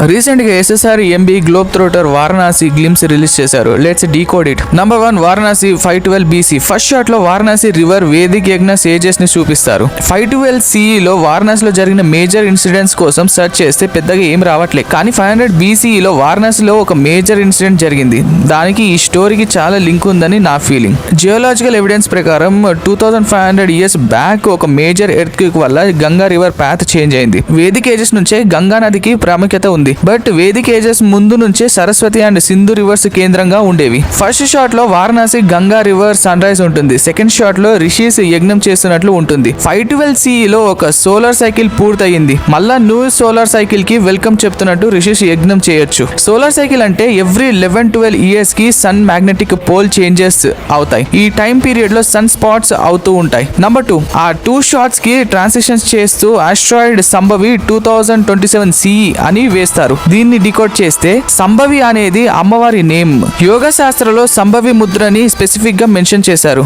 Recent గా SSR-MB globe trotter Varanasi glimpse release చేశారు. Let's decode it. Number 1 Varanasi 512 BC. First shot లో Varanasi river Vedic yajna sages ని చూపిస్తారు. 512 CE లో వారణాసిలో జరిగిన మేజర్ ఇన్సిడెంట్స్ కోసం సెర్చ్ చేస్తే పెద్దగా ఏం రావట్లేదు. కానీ 500 BCE లో వారణాసిలో ఒక మేజర్ ఇన్సిడెంట్ జరిగింది. దానికి ఈ స్టోరీకి చాలా లింక్ ఉందని నా ఫీలింగ్. జియోలాజికల్ ఎవిడెన్స్ ప్రకారం 2500 ఇయర్స్ బ్యాక్ ఒక మేజర్ ఎర్త్ క్వేక్ వల్ల గంగా రివర్ పాత్ చేంజ్ అయింది. వేదిక్ ఏజెస్ నుంచే గంగా నదికి ప్రాముఖ్యత ఉంది. బట్ వేదిక్ ఏజెస్ ముందు నుంచే సరస్వతి అండ్ సింధు రివర్స్ కేంద్రంగా ఉండేవి. ఫస్ట్ షాట్ లో Varanasi Ganga river sunrise ఉంటుంది. సెకండ్ షాట్ లో రిషీస్ యజ్ఞం చేస్తున్నట్లు ఉంటుంది. 512 CE లో ఒక సోలార్ సైకిల్ పూర్తయింది. మళ్ళా న్యూ సోలార్ సైకిల్ కి వెల్కమ్ చెప్తున్నట్టు రిషీస్ యజ్ఞం చేయొచ్చు. సోలార్ సైకిల్ అంటే ఎవ్రీ 11-12 ఇయర్స్ కి సన్ మ్యాగ్నెటిక్ పోల్ చేంజెస్ అవుతాయి. ఈ టైం పీరియడ్ లో సన్ స్పాట్స్ అవుతూ ఉంటాయి. నంబర్ 2 ఆ 2 షాట్స్ కి ట్రాన్సిషన్స్ చేస్తూ ఆస్ట్రాయిడ్ సంభవి 2027 CE అని వేస్తారు. దీన్ని డికోడ్ చేస్తే సంభవి అనేది అమ్మవారి నేమ్. యోగ శాస్త్రంలో సంభవి ముద్రని స్పెసిఫిక్ గా మెన్షన్ చేశారు.